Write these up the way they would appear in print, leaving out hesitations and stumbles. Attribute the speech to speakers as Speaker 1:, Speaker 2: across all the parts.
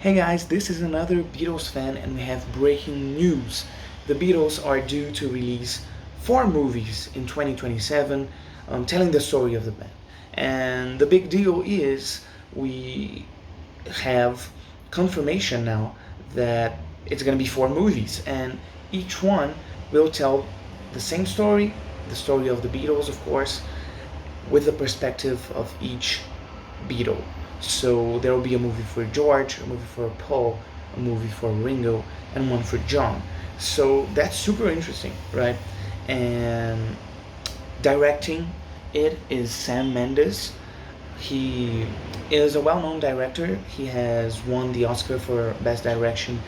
Speaker 1: Hey guys, this is another Beatles fan and we have breaking news. The Beatles are due to release 4 movies in 2027 telling the story of the band. And the big deal is we have confirmation now that it's going to be 4 movies and each one will tell the same story, the story of the Beatles, of course, with the perspective of each Beatle. So there will be a movie for George, a movie for Paul, a movie for Ringo, and one for John. So that's super interesting, right? And directing it is Sam Mendes. He is a well-known director. He has won the Oscar for Best Direction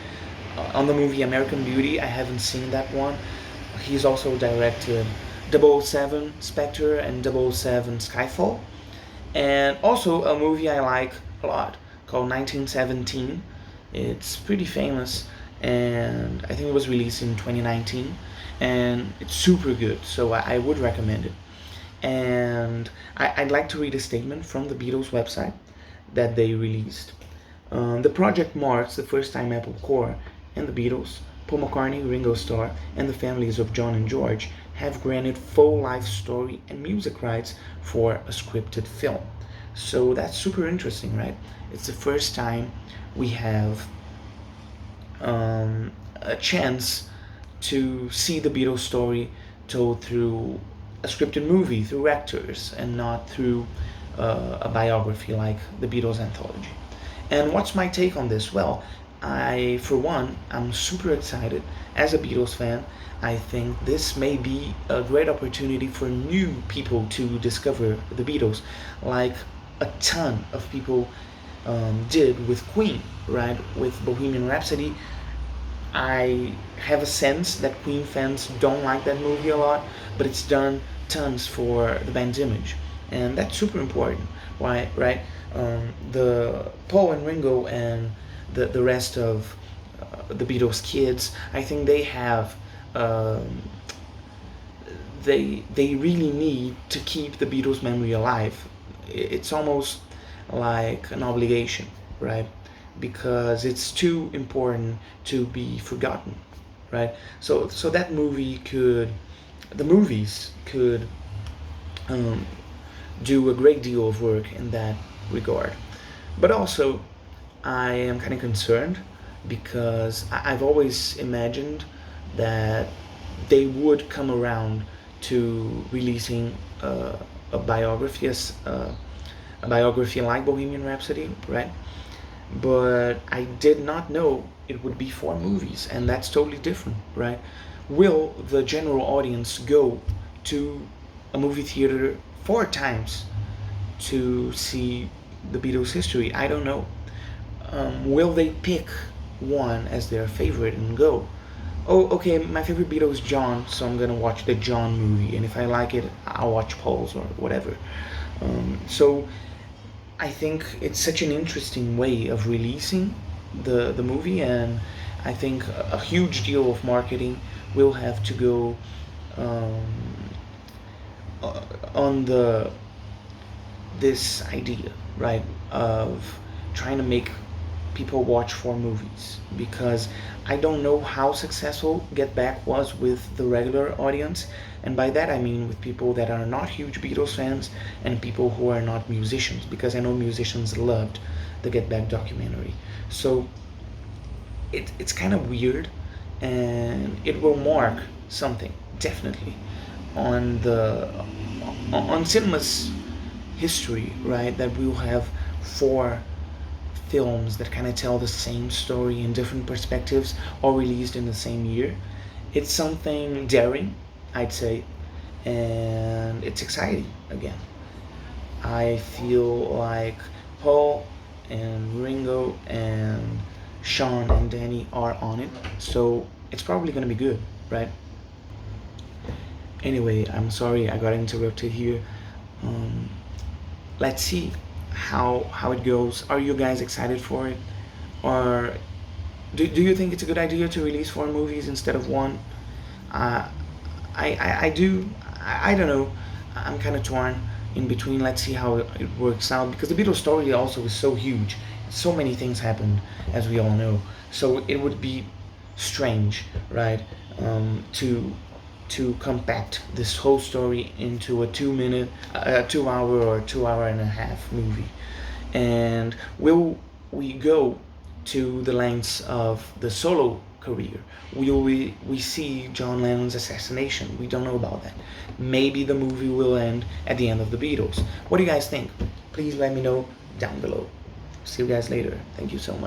Speaker 1: on the movie American Beauty. I haven't seen that one. He's also directed 007 Spectre and 007 Skyfall, and also a movie I like a lot called 1917. It's pretty famous, and I think it was released in 2019, and it's super good, so I would recommend it. And I'd like to read a statement from the Beatles website that they released. The project marks the first time Apple Corps and the Beatles, Paul McCartney, Ringo Starr, and the families of John and George have granted full life story and music rights for a scripted film. So that's super interesting, right? It's the first time we have a chance to see the Beatles story told through a scripted movie, through actors, and not through a biography like the Beatles anthology. And what's my take on this? Well, for one, I'm super excited. As a Beatles fan, I think this may be a great opportunity for new people to discover the Beatles, like a ton of people did with Queen, right? With Bohemian Rhapsody. I have a sense that Queen fans don't like that movie a lot, but it's done tons for the band's image, and that's super important. Why, right? The Paul and Ringo and the rest of the Beatles kids, I think they have they really need to keep the Beatles memory alive. It's almost like an obligation, right? Because it's too important to be forgotten, right? So that the movies could um, do a great deal of work in that regard. But also, I am kind of concerned because I've always imagined that they would come around to releasing a biography, a biography like Bohemian Rhapsody, right? But I did not know it would be 4 movies, and that's totally different, right? Will the general audience go to a movie theater 4 times to see the Beatles' history? I don't know. Will they pick one as their favorite and go, oh, okay, my favorite Beatle is John, so I'm gonna watch the John movie, and if I like it, I'll watch Paul's or whatever. So I think it's such an interesting way of releasing the movie, and I think a huge deal of marketing will have to go um, on this idea, right, of trying to make people watch 4 movies, because I don't know how successful Get Back was with the regular audience, and by that I mean with people that are not huge Beatles fans and people who are not musicians, because I know musicians loved the Get Back documentary. So it's kind of weird, and it will mark something definitely on cinema's history, right? That we'll have 4 films that kind of tell the same story in different perspectives, all released in the same year. It's something daring, I'd say, and it's exciting again. I feel like Paul and Ringo and Sean and Danny are on it, so it's probably gonna be good, right? Anyway, I'm sorry I got interrupted here. Um, let's see how it goes. Are you guys excited for it, or do you think it's a good idea to release 4 movies instead of one? Uh, I do. I don't know. I'm kind of torn in between. Let's see how it works out, because the Beatles story also is so huge, so many things happened, as we all know. So it would be strange, right, to compact this whole story into a 2 minute, 2 hour or 2 hour and a half movie. And will we go to the lengths of the solo career? Will we see John Lennon's assassination? We don't know about that. Maybe the movie will end at the end of the Beatles. What do you guys think? Please let me know down below. See you guys later. Thank you so much.